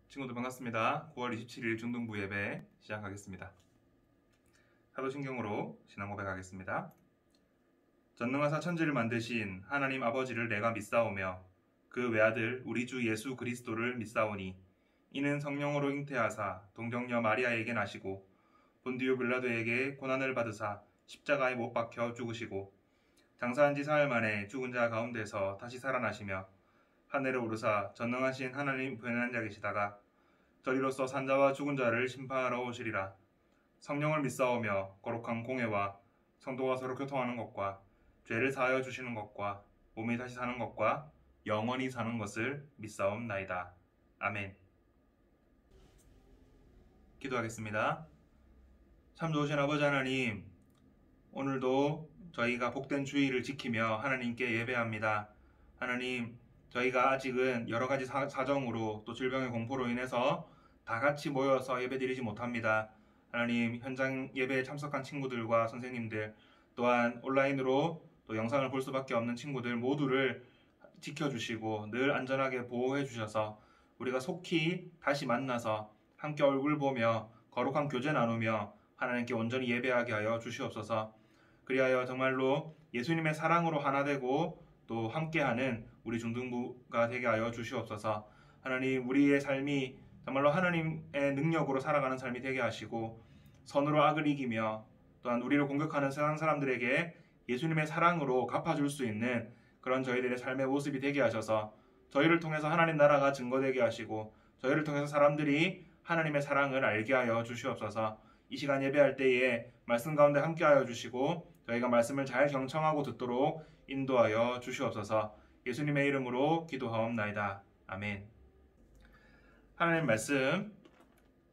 친구들 반갑습니다. 9월 27일 중등부 예배 시작하겠습니다. 사도신경으로 신앙 고백하겠습니다. 전능하사 천지를 만드신 하나님 아버지를 내가 믿사오며 그 외아들 우리 주 예수 그리스도를 믿사오니 이는 성령으로 잉태하사 동정녀 마리아에게 나시고 본디오 빌라도에게 고난을 받으사 십자가에 못 박혀 죽으시고 장사한 지 사흘 만에 죽은 자 가운데서 다시 살아나시며 하늘에 오르사 전능하신 하나님 우편에 앉아 계시다가 저리로서 산자와 죽은 자를 심판하러 오시리라. 성령을 믿사오며 거룩한 공회와 성도가 서로 교통하는 것과 죄를 사하여 주시는 것과 몸이 다시 사는 것과 영원히 사는 것을 믿사옵나이다. 아멘. 기도하겠습니다. 참 좋으신 아버지 하나님, 오늘도 저희가 복된 주일을 지키며 하나님께 예배합니다. 하나님, 저희가 아직은 여러 가지 사정으로 또 질병의 공포로 인해서 다 같이 모여서 예배드리지 못합니다. 하나님, 현장 예배에 참석한 친구들과 선생님들, 또한 온라인으로 또 영상을 볼 수밖에 없는 친구들 모두를 지켜주시고 늘 안전하게 보호해 주셔서 우리가 속히 다시 만나서 함께 얼굴 보며 거룩한 교제 나누며 하나님께 온전히 예배하게 하여 주시옵소서. 그리하여 정말로 예수님의 사랑으로 하나 되고 또 함께하는 우리 중등부가 되게 하여 주시옵소서. 하나님, 우리의 삶이 정말로 하나님의 능력으로 살아가는 삶이 되게 하시고 선으로 악을 이기며 또한 우리를 공격하는 세상 사람들에게 예수님의 사랑으로 갚아줄 수 있는 그런 저희들의 삶의 모습이 되게 하셔서 저희를 통해서 하나님 나라가 증거되게 하시고 저희를 통해서 사람들이 하나님의 사랑을 알게 하여 주시옵소서. 이 시간 예배할 때에 말씀 가운데 함께 하여 주시고 저희가 말씀을 잘 경청하고 듣도록 인도하여 주시옵소서. 예수님의 이름으로 기도하옵나이다. 아멘. 하나님 말씀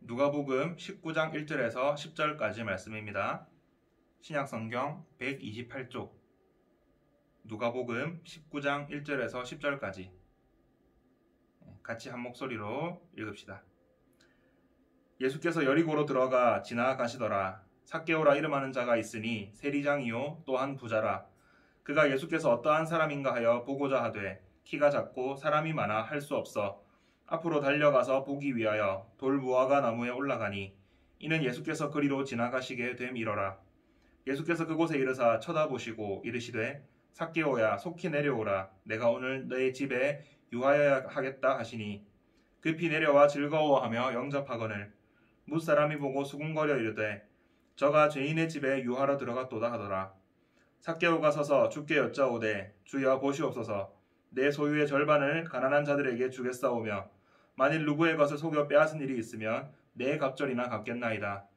누가복음 19장 1절에서 10절까지 말씀입니다. 신약성경 128쪽 누가복음 19장 1절에서 10절까지 같이 한 목소리로 읽읍시다. 예수께서 여리고로 들어가 지나가시더라. 삭개오라 이름하는 자가 있으니 세리장이요 또한 부자라. 그가 예수께서 어떠한 사람인가 하여 보고자 하되 키가 작고 사람이 많아 할 수 없어 앞으로 달려가서 보기 위하여 돌 무화과 나무에 올라가니 이는 예수께서 그리로 지나가시게 됨이러라. 예수께서 그곳에 이르사 쳐다보시고 이르시되 삭개오야 속히 내려오라. 내가 오늘 너의 집에 유하여야 하겠다 하시니 급히 내려와 즐거워하며 영접하거늘 뭇사람이 보고 수군거려 이르되 저가 죄인의 집에 유하러 들어갔도다 하더라. 삭개오가 서서 주께 여짜오되 주여 보시옵소서. 내 소유의 절반을 가난한 자들에게 주겠사오며 만일 누구의 것을 속여 빼앗은 일이 있으면 내 갑절이나 갚겠나이다.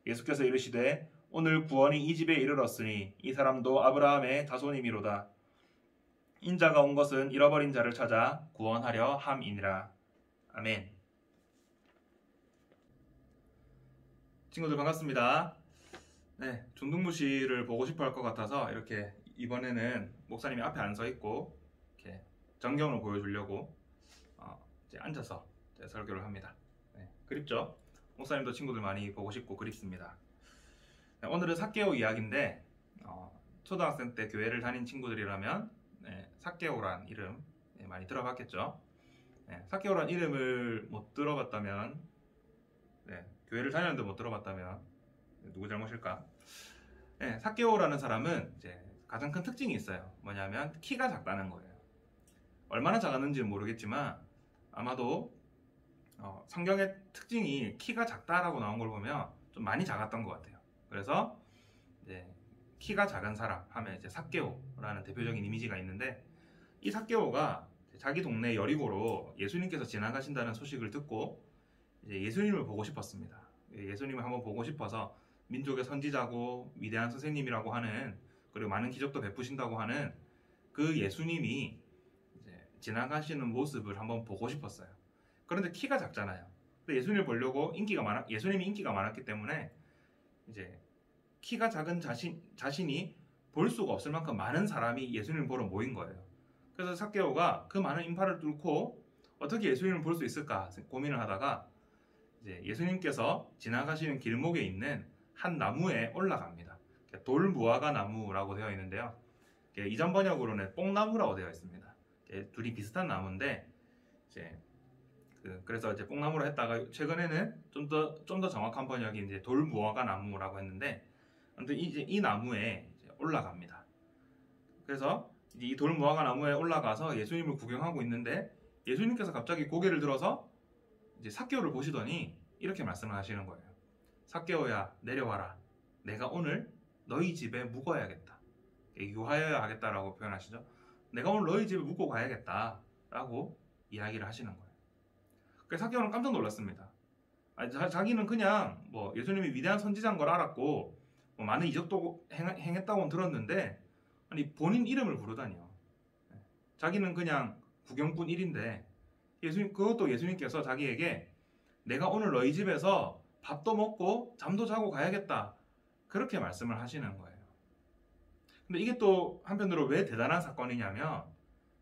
예수께서 이르시되 오늘 구원이 이 집에 이르렀으니 이 사람도 아브라함의 자손이미로다. 인자가 온 것은 잃어버린 자를 찾아 구원하려 함이니라. 아멘. 친구들 반갑습니다. 네, 중등부시를 보고 싶어 할 것 같아서 이렇게 이번에는 목사님이 앞에 안 서 있고 이렇게 전경을 보여주려고 이제 앉아서 이제 설교를 합니다. 네, 그립죠? 목사님도 친구들 많이 보고 싶고 그립습니다. 네, 오늘은 삭개오 이야기인데 초등학생 때 교회를 다닌 친구들이라면 삭개오란 이름 많이 들어봤겠죠? 삭개오란 이름을 못 들어봤다면 교회를 다녔는데 못 들어봤다면 누구 잘못일까? 삭개오라는 사람은 이제 가장 큰 특징이 있어요. 뭐냐면 키가 작다는 거예요. 얼마나 작았는지는 모르겠지만 아마도 성경의 특징이 키가 작다라고 나온 걸 보면 좀 많이 작았던 것 같아요. 그래서 이제 키가 작은 사람 하면 이제 삭개오라는 대표적인 이미지가 있는데 이 삭개오가 자기 동네 여리고로 예수님께서 지나가신다는 소식을 듣고 이제 예수님을 보고 싶었습니다. 예수님을 한번 보고 싶어서 민족의 선지자고 위대한 선생님이라고 하는 그리고 많은 기적도 베푸신다고 하는 그 예수님이 이제 지나가시는 모습을 한번 보고 싶었어요. 그런데 키가 작잖아요. 근데 예수님을 보려고 예수님이 인기가 많았기 때문에 이제 키가 작은 자신이 볼 수가 없을 만큼 많은 사람이 예수님을 보러 모인 거예요. 그래서 삭개오가 그 많은 인파를 뚫고 어떻게 예수님을 볼 수 있을까 고민을 하다가 이제 예수님께서 지나가시는 길목에 있는 한 나무에 올라갑니다. 돌 무화과 나무라고 되어 있는데요. 이전 번역으로는 뽕나무라고 되어 있습니다. 둘이 비슷한 나무인데 이제 그래서 이제 뽕나무로 했다가 최근에는 좀 더 정확한 번역이 이제 돌무화과 나무라고 했는데, 아무튼 이제 이 나무에 이제 올라갑니다. 그래서 이제 이 돌무화과 나무에 올라가서 예수님을 구경하고 있는데, 예수님께서 갑자기 고개를 들어서 이제 삭개오를 보시더니 이렇게 말씀을 하시는 거예요. 삭개오야, 내려와라. 내가 오늘 너희 집에 묵어야겠다. 유하여야 하겠다라고 표현하시죠. 내가 오늘 너희 집에 묵고 가야겠다라고 이야기를 하시는 거예요. 그래서 삭개오는 깜짝 놀랐습니다. 아니, 자기는 그냥 뭐 예수님이 위대한 선지자인 걸 알았고 뭐 많은 이적도 행했다고는 들었는데, 아니 본인 이름을 부르다니요. 자기는 그냥 구경꾼 1인데 그것도 예수님께서 자기에게 내가 오늘 너희 집에서 밥도 먹고 잠도 자고 가야겠다, 그렇게 말씀을 하시는 거예요. 근데 이게 또 한편으로 왜 대단한 사건이냐면,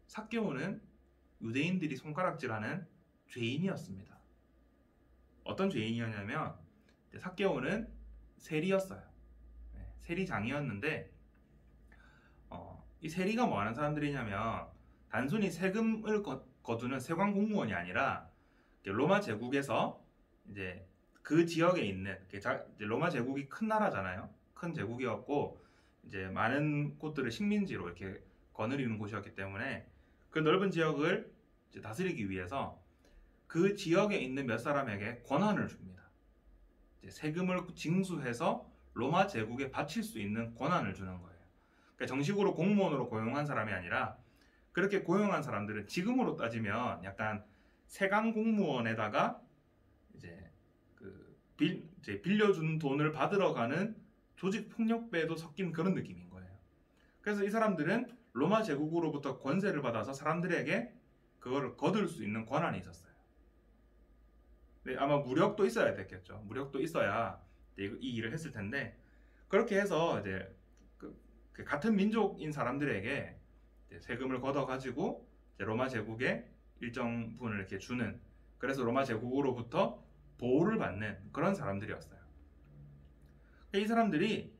삭개오는 유대인들이 손가락질하는 죄인이었습니다. 어떤 죄인이었냐면, 삭개오는 세리였어요. 세리장이었는데, 이 세리가 뭐 하는 사람들이냐면, 단순히 세금을 거두는 세관 공무원이 아니라 로마 제국에서 이제 그 지역에 있는, 로마 제국이 큰 나라잖아요. 큰 제국이었고 이제 많은 곳들을 식민지로 이렇게 거느리는 곳이었기 때문에 그 넓은 지역을 이제 다스리기 위해서 그 지역에 있는 몇 사람에게 권한을 줍니다. 이제 세금을 징수해서 로마 제국에 바칠 수 있는 권한을 주는 거예요. 그러니까 정식으로 공무원으로 고용한 사람이 아니라, 그렇게 고용한 사람들은 지금으로 따지면 약간 세관 공무원에다가 이제 빌려준 돈을 받으러 가는 조직 폭력배도 섞인 그런 느낌인 거예요. 그래서 이 사람들은 로마 제국으로부터 권세를 받아서 사람들에게 그거를 거둘 수 있는 권한이 있었어요. 근데 아마 무력도 있어야 됐겠죠. 무력도 있어야 이 일을 했을 텐데, 그렇게 해서 이제 그 같은 민족인 사람들에게 세금을 걷어가지고 로마 제국에 일정 부분을 이렇게 주는, 그래서 로마 제국으로부터 보호를 받는 그런 사람들이었어요. 이 사람들이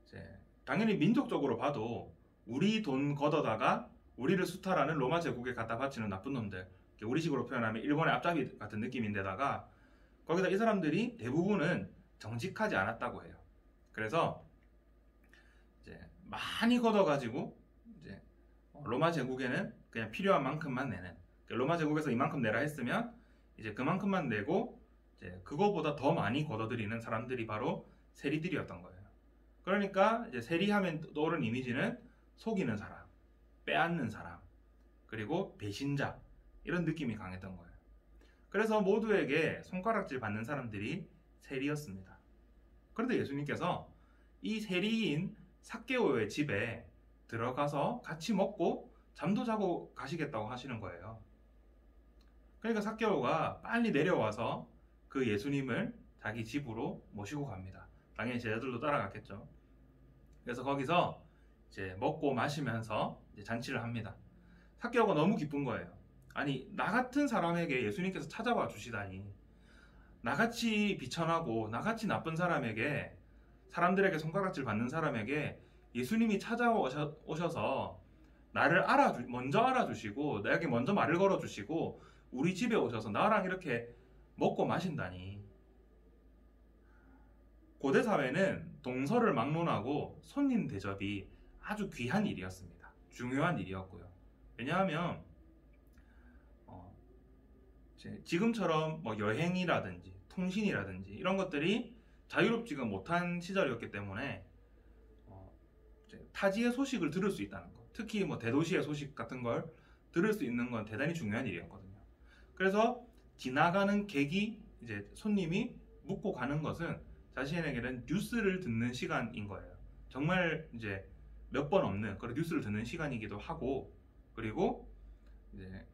이제 당연히 민족적으로 봐도 우리 돈 걷어다가 우리를 수탈하는 로마 제국에 갖다 바치는 나쁜 놈들, 우리식으로 표현하면 일본의 앞잡이 같은 느낌인데다가, 거기다 이 사람들이 대부분은 정직하지 않았다고 해요. 그래서 이제 많이 걷어가지고 이제 로마 제국에는 그냥 필요한 만큼만 내는, 로마 제국에서 이만큼 내라 했으면 이제 그만큼만 내고 이제 그거보다 더 많이 걷어들이는 사람들이 바로 세리들이었던 거예요. 그러니까 이제 세리하면 떠오르는 이미지는 속이는 사람, 빼앗는 사람, 그리고 배신자, 이런 느낌이 강했던 거예요. 그래서 모두에게 손가락질 받는 사람들이 세리였습니다. 그런데 예수님께서 이 세리인 삭개오의 집에 들어가서 같이 먹고 잠도 자고 가시겠다고 하시는 거예요. 그러니까 삭개오가 빨리 내려와서 그 예수님을 자기 집으로 모시고 갑니다. 당연히 제자들도 따라갔겠죠. 그래서 거기서 이제 먹고 마시면서 이제 잔치를 합니다. 삭개오가 너무 기쁜 거예요. 아니, 나 같은 사람에게 예수님께서 찾아와 주시다니, 나같이 비천하고 나같이 나쁜 사람에게, 사람들에게 손가락질 받는 사람에게 예수님이 찾아오셔서 나를 먼저 알아주시고 나에게 먼저 말을 걸어주시고 우리 집에 오셔서 나랑 이렇게 먹고 마신다니. 고대 사회는 동서를 막론하고 손님 대접이 아주 귀한 일이었습니다. 중요한 일이었고요. 왜냐하면 지금처럼 뭐 여행이라든지 통신이라든지 이런 것들이 자유롭지가 못한 시절이었기 때문에 타지의 소식을 들을 수 있다는 것, 특히 뭐 대도시의 소식 같은 걸 들을 수 있는 건 대단히 중요한 일이었거든요. 그래서 지나가는 객이, 이제 손님이 묵고 가는 것은 자신에게는 뉴스를 듣는 시간인 거예요. 정말 이제 몇 번 없는 그런 뉴스를 듣는 시간이기도 하고, 그리고 이제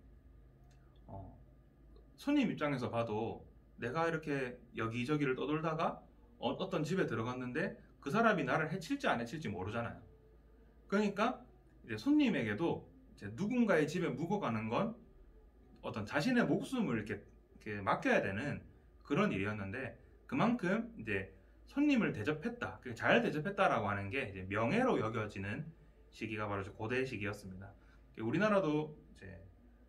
손님 입장에서 봐도 내가 이렇게 여기저기를 떠돌다가 어떤 집에 들어갔는데 그 사람이 나를 해칠지 안 해칠지 모르잖아요. 그러니까 이제 손님에게도 이제 누군가의 집에 묵어가는 건 어떤 자신의 목숨을 이렇게 맡겨야 되는 그런 일이었는데, 그만큼 이제 손님을 대접했다, 잘 대접했다라고 하는 게 이제 명예로 여겨지는 시기가 바로 고대 시기였습니다. 우리나라도 이제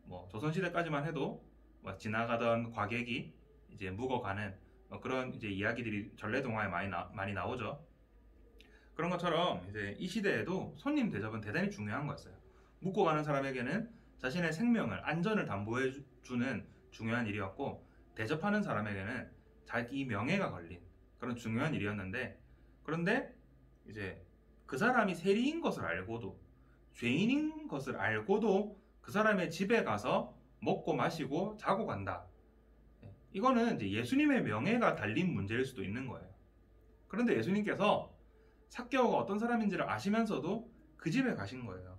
뭐 조선시대까지만 해도 뭐 지나가던 과객이 이제 묵어가는 뭐 그런 이제 이야기들이 전래동화에 많이 나오죠. 그런 것처럼 이제 이 시대에도 손님 대접은 대단히 중요한 거였어요. 묵고 가는 사람에게는 자신의 생명을 안전을 담보해 주는 중요한 일이었고, 대접하는 사람에게는 자기 명예가 걸린 그런 중요한 일이었는데, 그런데 이제 그 사람이 세리인 것을 알고도, 죄인인 것을 알고도 그 사람의 집에 가서 먹고 마시고 자고 간다. 이거는 이제 예수님의 명예가 달린 문제일 수도 있는 거예요. 그런데 예수님께서 삭개오가 어떤 사람인지를 아시면서도 그 집에 가신 거예요.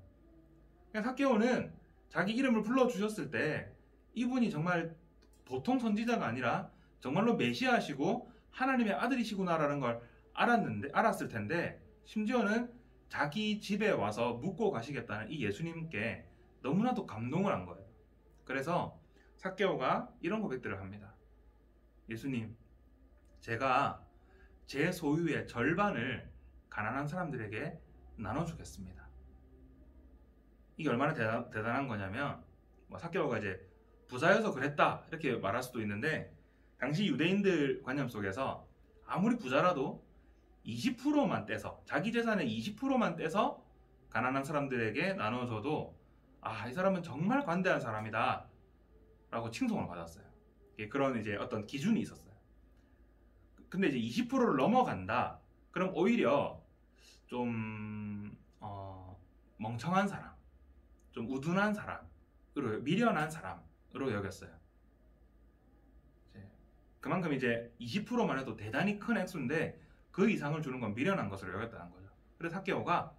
삭개오는 자기 이름을 불러주셨을 때 이분이 정말 보통 선지자가 아니라 정말로 메시아시고 하나님의 아들이시구나라는 걸 알았을 텐데, 심지어는 자기 집에 와서 묵고 가시겠다는 이 예수님께 너무나도 감동을 한 거예요. 그래서 삭개오가 이런 고백들을 합니다. 예수님, 제가 제 소유의 절반을 가난한 사람들에게 나눠주겠습니다. 이게 얼마나 대단한 거냐면, 뭐 삭개오가 이제 부자여서 그랬다 이렇게 말할 수도 있는데, 당시 유대인들 관념 속에서 아무리 부자라도 20%만 떼서, 자기 재산의 20%만 떼서 가난한 사람들에게 나눠줘도 이 사람은 정말 관대한 사람이다 라고 칭송을 받았어요. 그런 이제 어떤 기준이 있었어요. 근데 이제 20%를 넘어간다, 그럼 오히려 좀 멍청한 사람, 좀 우둔한 사람으로, 미련한 사람으로 여겼어요. 그만큼 이제 20%만 해도 대단히 큰 액수인데 그 이상을 주는 건 미련한 것으로 여겼다는 거죠. 그래서 삭개오가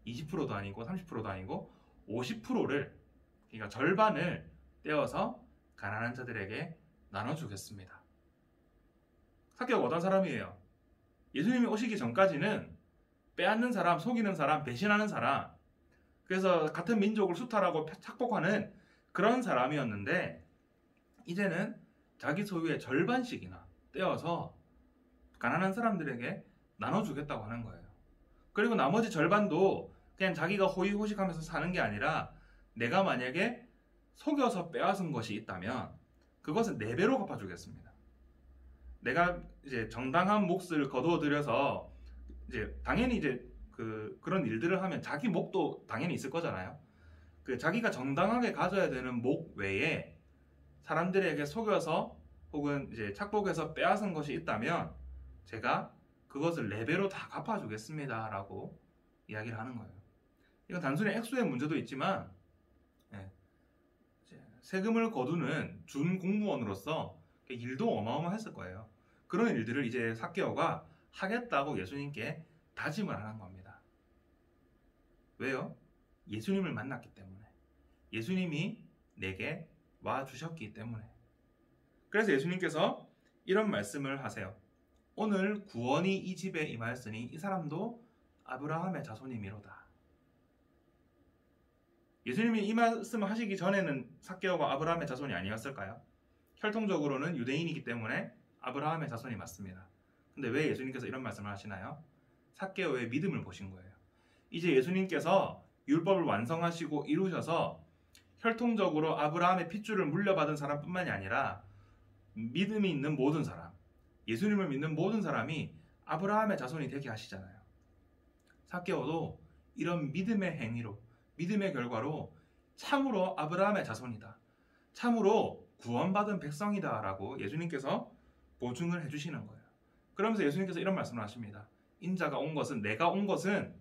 20%도 아니고 30%도 아니고 50%를, 그러니까 절반을 떼어서 가난한 자들에게 나눠주겠습니다. 삭개오가 어떤 사람이에요? 예수님이 오시기 전까지는 빼앗는 사람, 속이는 사람, 배신하는 사람, 그래서 같은 민족을 수탈하고 착복하는 그런 사람이었는데, 이제는 자기 소유의 절반씩이나 떼어서 가난한 사람들에게 나눠주겠다고 하는 거예요. 그리고 나머지 절반도 그냥 자기가 호의호식하면서 사는 게 아니라, 내가 만약에 속여서 빼앗은 것이 있다면 그것은 4배로 갚아주겠습니다. 내가 이제 정당한 몫을 거두어들여서, 이제 당연히 이제 그런 일들을 하면 자기 몫도 당연히 있을 거잖아요. 자기가 정당하게 가져야 되는 몫 외에 사람들에게 속여서 혹은 이제 착복해서 빼앗은 것이 있다면 제가 그것을 4배로 다 갚아주겠습니다 라고 이야기를 하는 거예요. 이건 단순히 액수의 문제도 있지만, 세금을 거두는 준 공무원으로서 일도 어마어마했을 거예요. 그런 일들을 이제 삭개오가 하겠다고 예수님께 다짐을 하는 겁니다. 왜요? 예수님을 만났기 때문에, 예수님이 내게 와주셨기 때문에. 그래서 예수님께서 이런 말씀을 하세요. 오늘 구원이 이 집에 임하였으니 이 사람도 아브라함의 자손이미로다. 예수님이 이 말씀을 하시기 전에는 삭개오가 아브라함의 자손이 아니었을까요? 혈통적으로는 유대인이기 때문에 아브라함의 자손이 맞습니다. 근데 왜 예수님께서 이런 말씀을 하시나요? 삭개오의 믿음을 보신 거예요. 이제 예수님께서 율법을 완성하시고 이루셔서 혈통적으로 아브라함의 핏줄을 물려받은 사람뿐만이 아니라 믿음이 있는 모든 사람, 예수님을 믿는 모든 사람이 아브라함의 자손이 되게 하시잖아요. 삭개오도 이런 믿음의 행위로, 믿음의 결과로 참으로 아브라함의 자손이다, 참으로 구원받은 백성이다 라고 예수님께서 보증을 해주시는 거예요. 그러면서 예수님께서 이런 말씀을 하십니다. 인자가 온 것은, 내가 온 것은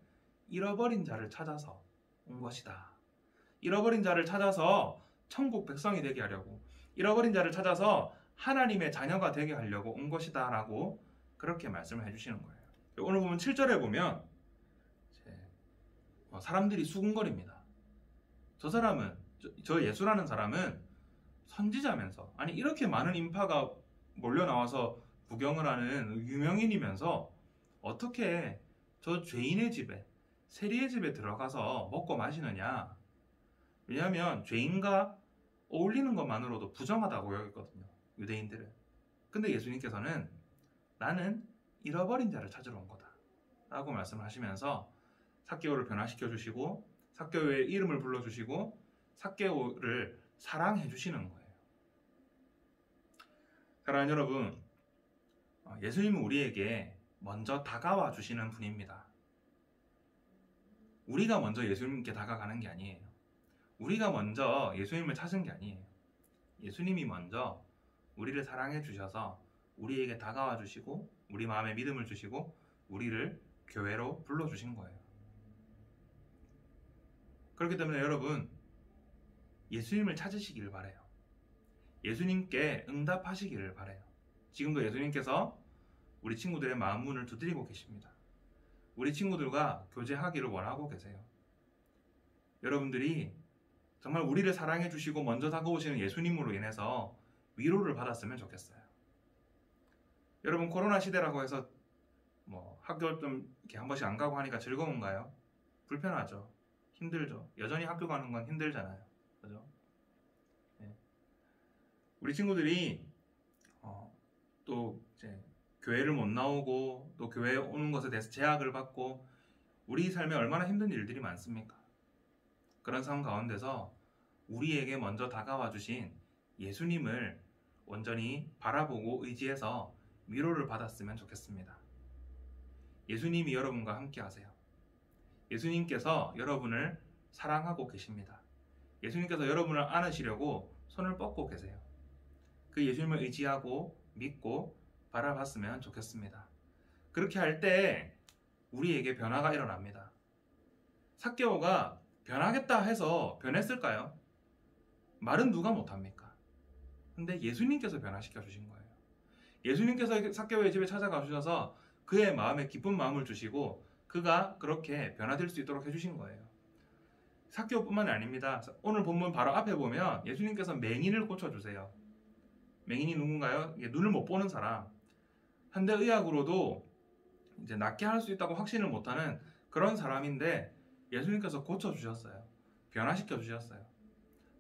잃어버린 자를 찾아서 온 것이다. 잃어버린 자를 찾아서 천국 백성이 되게 하려고, 잃어버린 자를 찾아서 하나님의 자녀가 되게 하려고 온 것이다 라고 그렇게 말씀을 해주시는 거예요. 오늘 보면 7절에 보면 사람들이 수군거립니다. 저 사람은, 저 예수라는 사람은 선지자면서, 아니 이렇게 많은 인파가 몰려나와서 구경을 하는 유명인이면서 어떻게 저 죄인의 집에, 세리의 집에 들어가서 먹고 마시느냐. 왜냐하면 죄인과 어울리는 것만으로도 부정하다고 여겼거든요, 유대인들은. 근데 예수님께서는 나는 잃어버린 자를 찾으러 온 거다 라고 말씀을 하시면서 삭개오를 변화시켜 주시고, 삭개오의 이름을 불러주시고, 삭개오를 사랑해 주시는 거예요. 사랑하는 여러분, 예수님은 우리에게 먼저 다가와 주시는 분입니다. 우리가 먼저 예수님께 다가가는 게 아니에요. 우리가 먼저 예수님을 찾은 게 아니에요. 예수님이 먼저 우리를 사랑해 주셔서 우리에게 다가와 주시고 우리 마음에 믿음을 주시고 우리를 교회로 불러주신 거예요. 그렇기 때문에 여러분, 예수님을 찾으시기를 바라요. 예수님께 응답하시기를 바라요. 지금도 예수님께서 우리 친구들의 마음 문을 두드리고 계십니다. 우리 친구들과 교제하기를 원하고 계세요. 여러분들이 정말 우리를 사랑해 주시고 먼저 다가오시는 예수님으로 인해서 위로를 받았으면 좋겠어요. 여러분, 코로나 시대라고 해서 학교 좀 이렇게 한 번씩 안 가고 하니까 즐거운가요? 불편하죠. 힘들죠. 여전히 학교 가는 건 힘들잖아요. 그죠? 네. 우리 친구들이 또 이제 교회를 못 나오고 또 교회에 오는 것에 대해서 제약을 받고 우리 삶에 얼마나 힘든 일들이 많습니까? 그런 상황 가운데서 우리에게 먼저 다가와 주신 예수님을 온전히 바라보고 의지해서 위로를 받았으면 좋겠습니다. 예수님이 여러분과 함께 하세요. 예수님께서 여러분을 사랑하고 계십니다. 예수님께서 여러분을 안으시려고 손을 뻗고 계세요. 그 예수님을 의지하고 믿고 바라봤으면 좋겠습니다. 그렇게 할 때 우리에게 변화가 일어납니다. 삭개오가 변하겠다 해서 변했을까요? 말은 누가 못합니까? 근데 예수님께서 변화시켜 주신 거예요. 예수님께서 삭개오의 집에 찾아가 주셔서 그의 마음에 기쁜 마음을 주시고 그가 그렇게 변화될 수 있도록 해주신 거예요. 삭개오뿐만 아닙니다. 오늘 본문 바로 앞에 보면 예수님께서 맹인을 고쳐주세요. 맹인이 누군가요? 눈을 못 보는 사람. 현대의학으로도 이제 낫게 할 수 있다고 확신을 못하는 그런 사람인데 예수님께서 고쳐주셨어요. 변화시켜 주셨어요.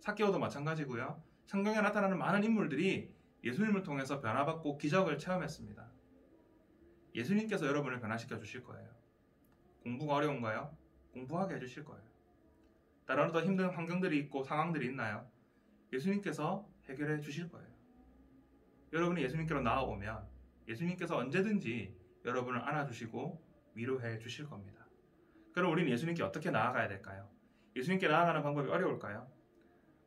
삭개오도 마찬가지고요. 성경에 나타나는 많은 인물들이 예수님을 통해서 변화받고 기적을 체험했습니다. 예수님께서 여러분을 변화시켜 주실 거예요. 공부가 어려운가요? 공부하게 해주실 거예요. 다른 더 힘든 환경들이 있고 상황들이 있나요? 예수님께서 해결해 주실 거예요. 여러분이 예수님께로 나아오면 예수님께서 언제든지 여러분을 안아주시고 위로해 주실 겁니다. 그럼 우리는 예수님께 어떻게 나아가야 될까요? 예수님께 나아가는 방법이 어려울까요?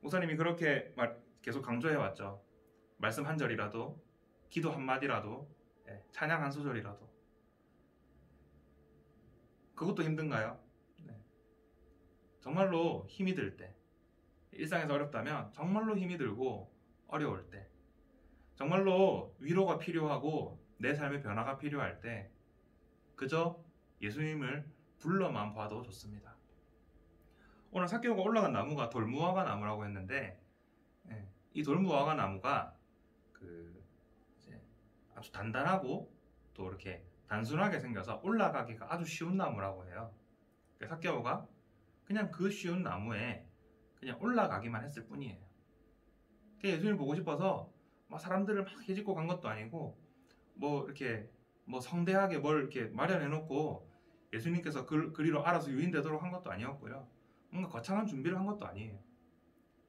목사님이 그렇게 계속 강조해 왔죠. 말씀 한 절이라도, 기도 한 마디라도, 찬양 한 소절이라도. 그것도 힘든가요? 네. 정말로 힘이 들 때, 일상에서 어렵다면 정말로 힘이 들고 어려울 때, 정말로 위로가 필요하고 내 삶의 변화가 필요할 때 그저 예수님을 불러만 봐도 좋습니다. 오늘 삭개오가 올라간 나무가 돌무화과 나무라고 했는데 이 돌무화과 나무가 이제 아주 단단하고 또 이렇게 단순하게 생겨서 올라가기가 아주 쉬운 나무라고 해요. 삭개오가 그냥 그 쉬운 나무에 그냥 올라가기만 했을 뿐이에요. 예수님 보고 싶어서 사람들을 막 해집고 간 것도 아니고 이렇게 성대하게 뭘 이렇게 마련해 놓고 예수님께서 그리로 알아서 유인되도록 한 것도 아니었고요. 뭔가 거창한 준비를 한 것도 아니에요.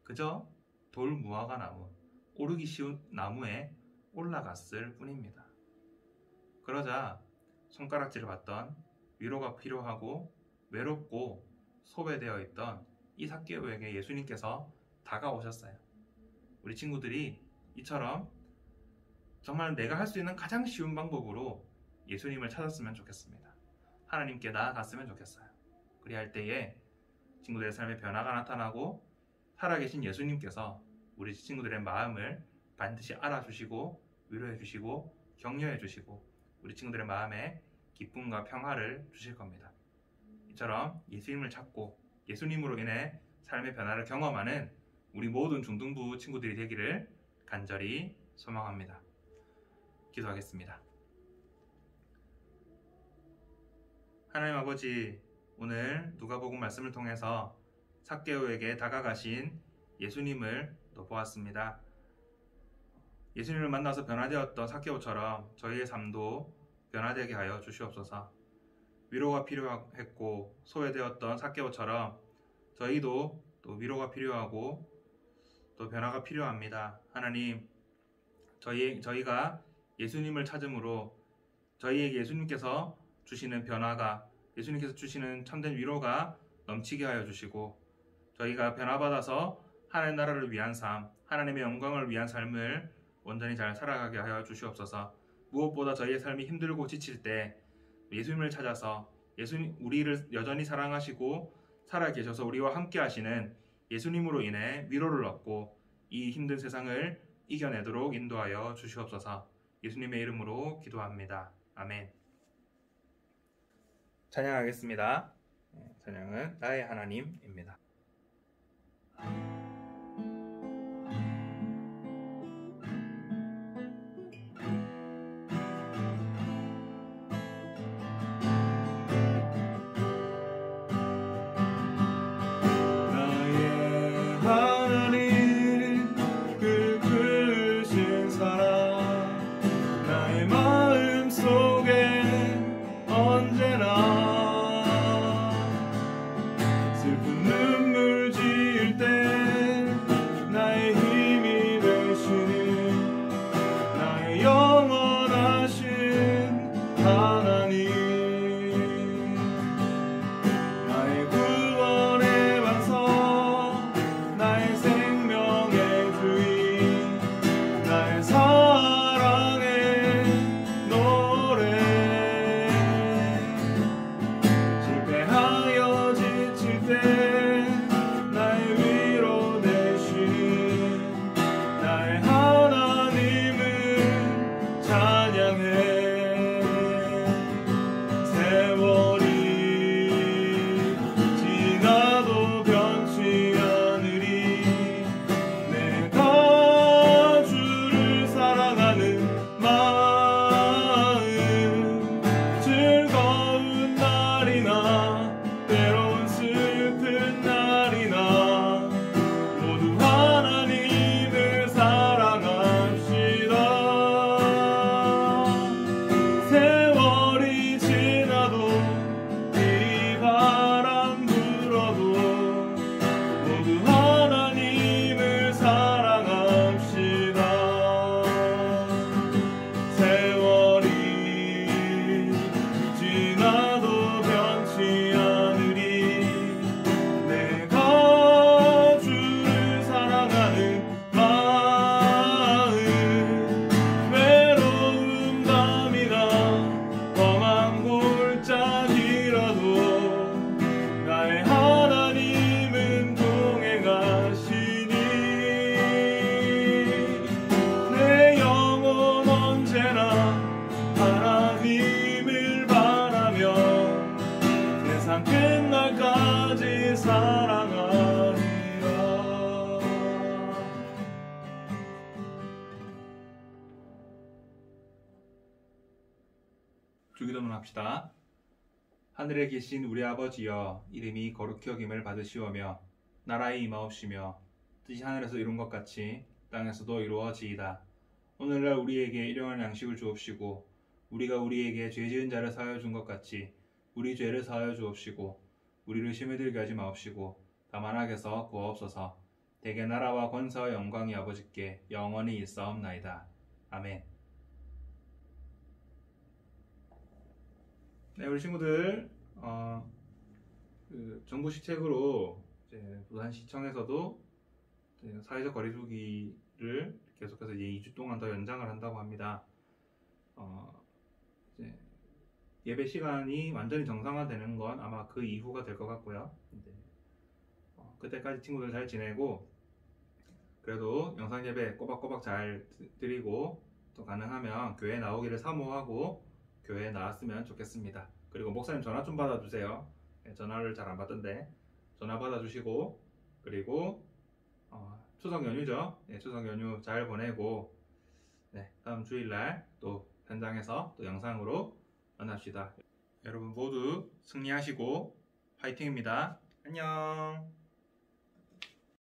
그저 돌무화과 나무, 오르기 쉬운 나무에 올라갔을 뿐입니다. 그러자 손가락질을 받던 위로가 필요하고 외롭고 소외되어 있던 이 삭개오에게 예수님께서 다가오셨어요. 우리 친구들이 이처럼 정말 내가 할 수 있는 가장 쉬운 방법으로 예수님을 찾았으면 좋겠습니다. 하나님께 나아갔으면 좋겠어요. 그리할 때에 친구들의 삶에 변화가 나타나고 살아계신 예수님께서 우리 친구들의 마음을 반드시 알아주시고 위로해주시고 격려해주시고 우리 친구들의 마음에 기쁨과 평화를 주실 겁니다. 이처럼 예수님을 찾고 예수님으로 인해 삶의 변화를 경험하는 우리 모든 중등부 친구들이 되기를 간절히 소망합니다. 기도하겠습니다. 하나님 아버지, 오늘 누가복음 말씀을 통해서 삭개오에게 다가가신 예수님을 또 보았습니다. 예수님을 만나서 변화되었던 삭개오처럼 저희의 삶도 변화되게 하여 주시옵소서. 위로가 필요했고 소외되었던 삭개오처럼 저희도 또 위로가 필요하고 또 변화가 필요합니다. 하나님, 저희가 예수님을 찾음으로 저희에게 예수님께서 주시는 변화가, 예수님께서 주시는 참된 위로가 넘치게 하여 주시고, 저희가 변화받아서 하나님 나라를 위한 삶, 하나님의 영광을 위한 삶을 온전히 잘 살아가게 하여 주시옵소서. 무엇보다 저희의 삶이 힘들고 지칠 때 예수님을 찾아서 우리를 여전히 사랑하시고 살아계셔서 우리와 함께 하시는 예수님으로 인해 위로를 얻고 이 힘든 세상을 이겨내도록 인도하여 주시옵소서. 예수님의 이름으로 기도합니다. 아멘. 찬양하겠습니다. 찬양은 나의 하나님입니다. 끝날까지 사랑하리라. 주기도문 합시다. 하늘에 계신 우리 아버지여, 이름이 거룩히 여김을 받으시오며 나라의 임하옵시며 뜻이 하늘에서 이룬 것 같이 땅에서도 이루어지이다. 오늘날 우리에게 일용할 양식을 주옵시고 우리가 우리에게 죄 지은 자를 사하여 준 것 같이 우리 죄를 사하여 주옵시고 우리를 시험에 들게 하지 마옵시고 다만 악에서 구하옵소서. 대개 나라와 권세와 영광이 아버지께 영원히 있사옵나이다. 아멘. 네, 우리 친구들 정부시 책으로 이제 부산시청에서도 사회적 거리두기를 계속해서 이제 2주 동안 더 연장을 한다고 합니다. 이제 예배 시간이 완전히 정상화되는 건 아마 그 이후가 될 것 같고요. 그때까지 친구들 잘 지내고 그래도 영상 예배 꼬박꼬박 잘 드리고 또 가능하면 교회 나오기를 사모하고 교회에 나왔으면 좋겠습니다. 그리고 목사님 전화 좀 받아주세요. 전화를 잘 안 받던데 전화 받아주시고, 그리고 추석 연휴죠. 추석 연휴 잘 보내고 다음 주일날 또 현장에서 또 영상으로 만납시다. 여러분 모두 승리하시고 화이팅입니다. 안녕.